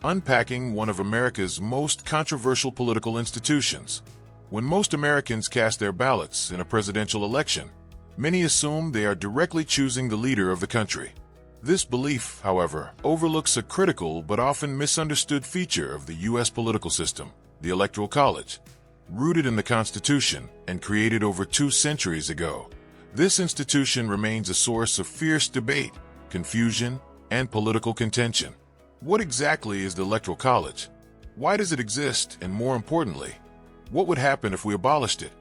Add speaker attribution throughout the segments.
Speaker 1: unpacking one of America's most controversial political institutions. When most Americans cast their ballots in a presidential election, many assume they are directly choosing the leader of the country. This belief, however, overlooks a critical but often misunderstood feature of the U.S. political system, the Electoral College. Rooted in the Constitution and created over 2 centuries ago, this institution remains a source of fierce debate, confusion, and political contention. What exactly is the Electoral College? Why does it exist, and more importantly, what would happen if we abolished it?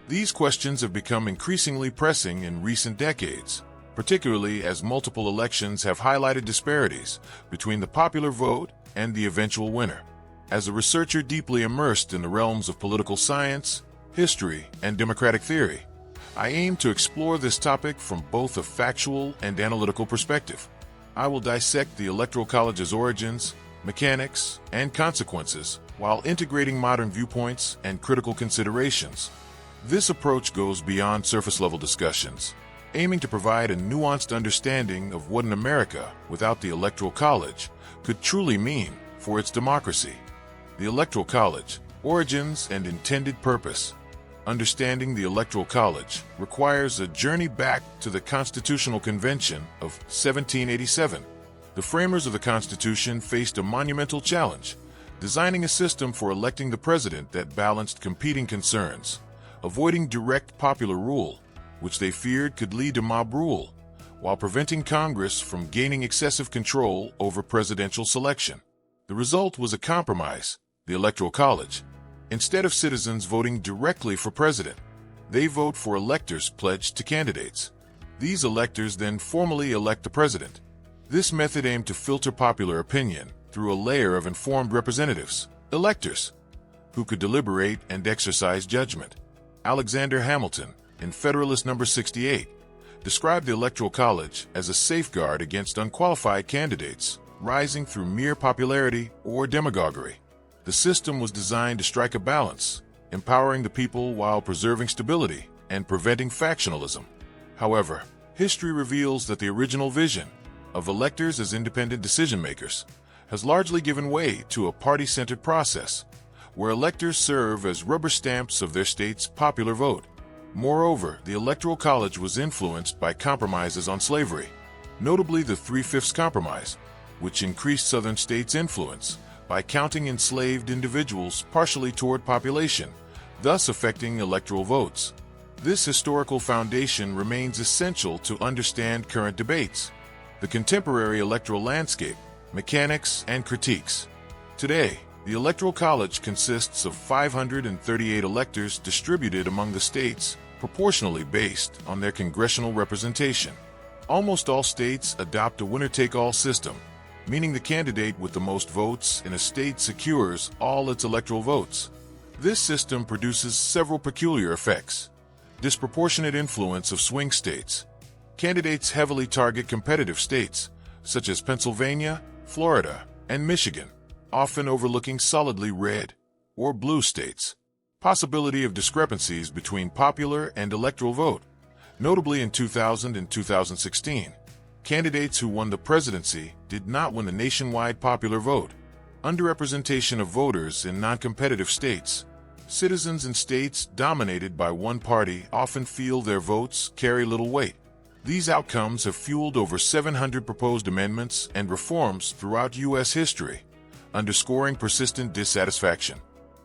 Speaker 1: These questions have become increasingly pressing in recent decades, particularly as multiple elections have highlighted disparities between the popular vote and the eventual winner. As a researcher deeply immersed in the realms of political science, history, and democratic theory, I aim to explore this topic from both a factual and analytical perspective. I will dissect the Electoral College's origins, mechanics, and consequences while integrating modern viewpoints and critical considerations. This approach goes beyond surface-level discussions, aiming to provide a nuanced understanding of what an America without the Electoral College could truly mean for its democracy. The Electoral College, origins and intended purpose. Understanding the Electoral College requires a journey back to the Constitutional Convention of 1787. The framers of the Constitution faced a monumental challenge, designing a system for electing the president that balanced competing concerns, avoiding direct popular rule, which they feared could lead to mob rule, while preventing Congress from gaining excessive control over presidential selection. The result was a compromise, the Electoral College. Instead of citizens voting directly for president, they vote for electors pledged to candidates. These electors then formally elect the president. This method aimed to filter popular opinion through a layer of informed representatives, electors, who could deliberate and exercise judgment. Alexander Hamilton, in Federalist No. 68, described the Electoral College as a safeguard against unqualified candidates rising through mere popularity or demagoguery. The system was designed to strike a balance, empowering the people while preserving stability and preventing factionalism. However, history reveals that the original vision of electors as independent decision-makers has largely given way to a party-centered process, where electors serve as rubber stamps of their state's popular vote. Moreover, the Electoral College was influenced by compromises on slavery, notably the Three-Fifths Compromise, which increased Southern states' influence by counting enslaved individuals partially toward population, thus affecting electoral votes. This historical foundation remains essential to understand current debates, the contemporary electoral landscape, mechanics, and critiques. Today, the Electoral College consists of 538 electors distributed among the states, proportionally based on their congressional representation. Almost all states adopt a winner-take-all system, meaning the candidate with the most votes in a state secures all its electoral votes. This system produces several peculiar effects. Disproportionate influence of swing states. Candidates heavily target competitive states, such as Pennsylvania, Florida, and Michigan, often overlooking solidly red or blue states. Possibility of discrepancies between popular and electoral vote. Notably in 2000 and 2016, candidates who won the presidency did not win the nationwide popular vote. Underrepresentation of voters in non-competitive states. Citizens in states dominated by one party often feel their votes carry little weight. These outcomes have fueled over 700 proposed amendments and reforms throughout U.S. history, underscoring persistent dissatisfaction.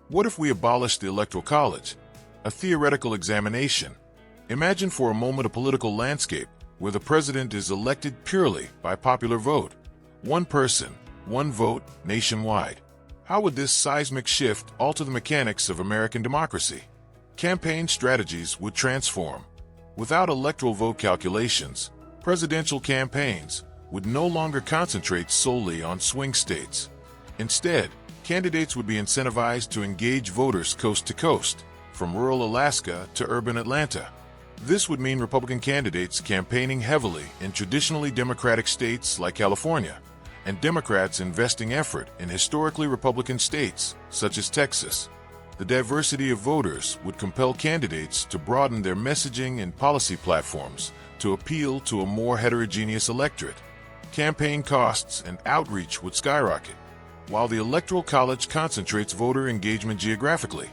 Speaker 1: What if we abolished the Electoral College? A theoretical examination. Imagine for a moment a political landscape where the president is elected purely by popular vote. One person, one vote, nationwide. How would this seismic shift alter the mechanics of American democracy? Campaign strategies would transform. Without electoral vote calculations, presidential campaigns would no longer concentrate solely on swing states. Instead, candidates would be incentivized to engage voters coast to coast, from rural Alaska to urban Atlanta. This would mean Republican candidates campaigning heavily in traditionally Democratic states like California, and Democrats investing effort in historically Republican states such as Texas. The diversity of voters would compel candidates to broaden their messaging and policy platforms to appeal to a more heterogeneous electorate. Campaign costs and outreach would skyrocket. while the Electoral College concentrates voter engagement geographically.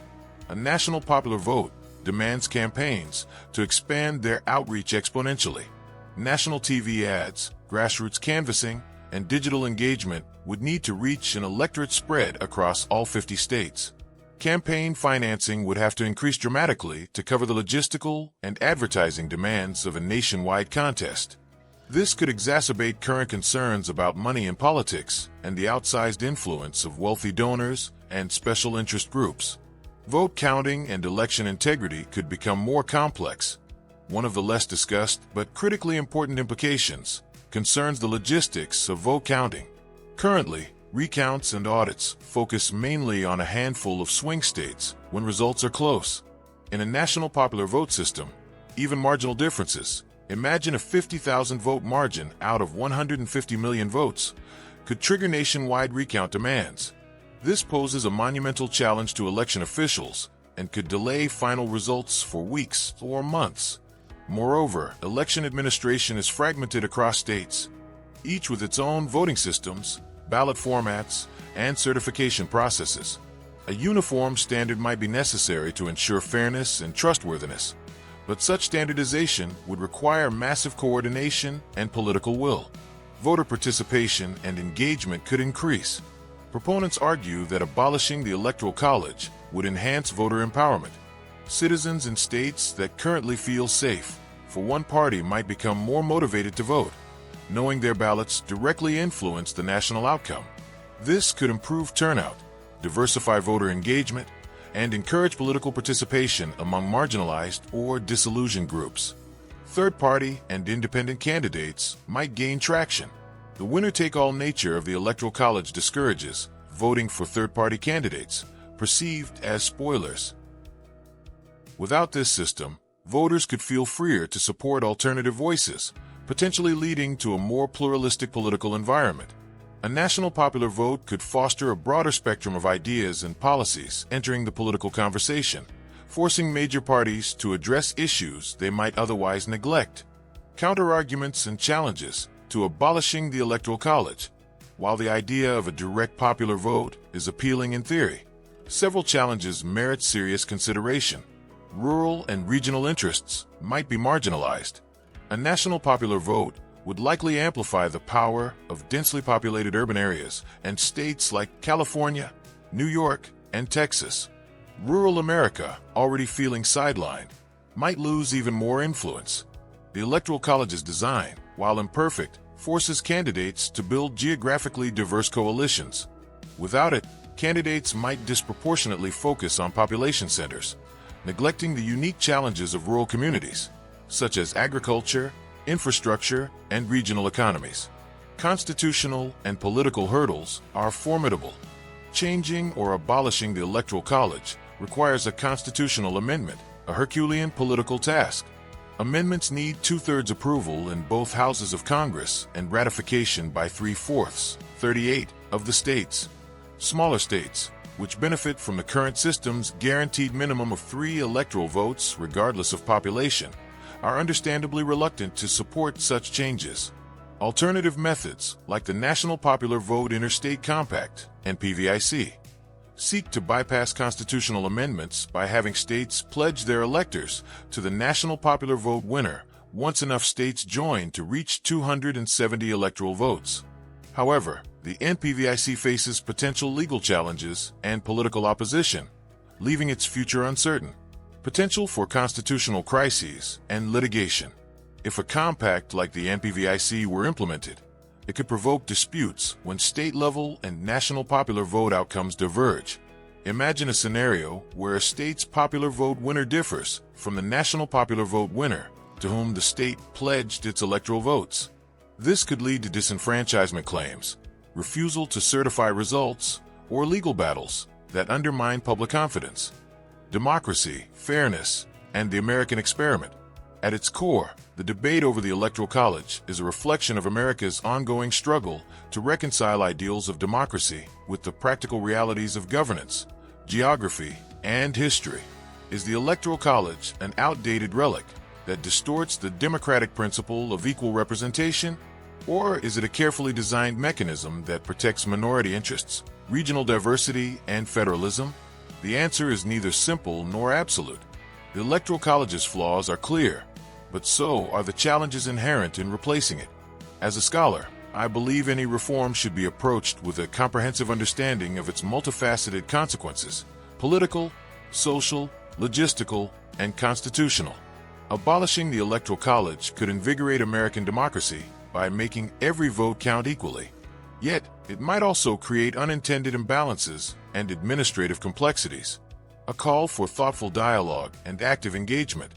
Speaker 1: A national popular vote demands campaigns to expand their outreach exponentially. National TV ads, grassroots canvassing, and digital engagement would need to reach an electorate spread across all 50 states. Campaign financing would have to increase dramatically to cover the logistical and advertising demands of a nationwide contest. This could exacerbate current concerns about money in politics and the outsized influence of wealthy donors and special interest groups. Vote counting and election integrity could become more complex. One of the less discussed but critically important implications concerns the logistics of vote counting. Currently, recounts and audits focus mainly on a handful of swing states when results are close. In a national popular vote system, even marginal differences, imagine a 50,000 vote margin out of 150 million votes, could trigger nationwide recount demands. This poses a monumental challenge to election officials and could delay final results for weeks or months. Moreover, election administration is fragmented across states, each with its own voting systems, ballot formats, and certification processes. A uniform standard might be necessary to ensure fairness and trustworthiness, but such standardization would require massive coordination and political will. Voter participation and engagement could increase. Proponents argue that abolishing the Electoral College would enhance voter empowerment. Citizens in states that currently feel safe for one party might become more motivated to vote, knowing their ballots directly influence the national outcome. This could improve turnout, diversify voter engagement, and encourage political participation among marginalized or disillusioned groups. Third-party and independent candidates might gain traction. The winner-take-all nature of the Electoral College discourages voting for third-party candidates, perceived as spoilers. Without this system, voters could feel freer to support alternative voices, potentially leading to a more pluralistic political environment. A national popular vote could foster a broader spectrum of ideas and policies entering the political conversation, forcing major parties to address issues they might otherwise neglect. Counterarguments and challenges to abolishing the Electoral College. While the idea of a direct popular vote is appealing in theory, several challenges merit serious consideration. Rural and regional interests might be marginalized. A national popular vote would likely amplify the power of densely populated urban areas and states like California, New York, and Texas. Rural America, already feeling sidelined, might lose even more influence. The Electoral College's design, while imperfect, forces candidates to build geographically diverse coalitions. Without it, candidates might disproportionately focus on population centers, neglecting the unique challenges of rural communities, such as agriculture, infrastructure, and regional economies. Constitutional and political hurdles are formidable. Changing or abolishing the Electoral College requires a constitutional amendment, a Herculean political task. Amendments need two-thirds approval in both houses of Congress and ratification by 3/4, 38, of the states. Smaller states, which benefit from the current system's guaranteed minimum of 3 electoral votes regardless of population, are understandably reluctant to support such changes. Alternative methods, like the National Popular Vote Interstate Compact, NPVIC, seek to bypass constitutional amendments by having states pledge their electors to the National Popular Vote winner once enough states join to reach 270 electoral votes. However, the NPVIC faces potential legal challenges and political opposition, leaving its future uncertain. Potential for constitutional crises and litigation. If a compact like the NPVIC were implemented, it could provoke disputes when state-level and national popular vote outcomes diverge. Imagine a scenario where a state's popular vote winner differs from the national popular vote winner to whom the state pledged its electoral votes. This could lead to disenfranchisement claims, refusal to certify results, or legal battles that undermine public confidence. Democracy, fairness, and the American experiment. At its core, the debate over the Electoral College is a reflection of America's ongoing struggle to reconcile ideals of democracy with the practical realities of governance, geography, and history. Is the Electoral College an outdated relic that distorts the democratic principle of equal representation? Or is it a carefully designed mechanism that protects minority interests, regional diversity, and federalism? The answer is neither simple nor absolute. The Electoral College's flaws are clear, but so are the challenges inherent in replacing it. As a scholar, I believe any reform should be approached with a comprehensive understanding of its multifaceted consequences: political, social, logistical, and constitutional. Abolishing the Electoral College could invigorate American democracy by making every vote count equally. Yet, it might also create unintended imbalances and administrative complexities. A call for thoughtful dialogue and active engagement.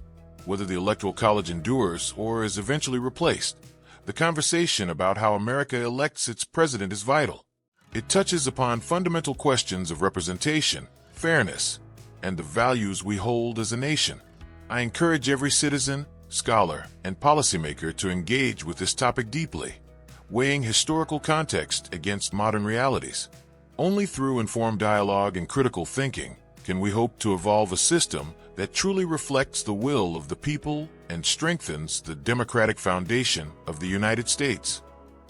Speaker 1: Whether the Electoral College endures or is eventually replaced, the conversation about how America elects its president is vital. It touches upon fundamental questions of representation, fairness, and the values we hold as a nation. I encourage every citizen, scholar, and policymaker to engage with this topic deeply, weighing historical context against modern realities. Only through informed dialogue and critical thinking can we hope to evolve a system that truly reflects the will of the people and strengthens the democratic foundation of the United States.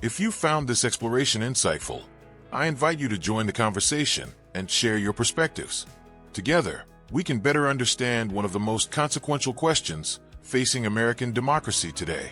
Speaker 1: If you found this exploration insightful, I invite you to join the conversation and share your perspectives. Together, we can better understand one of the most consequential questions facing American democracy today.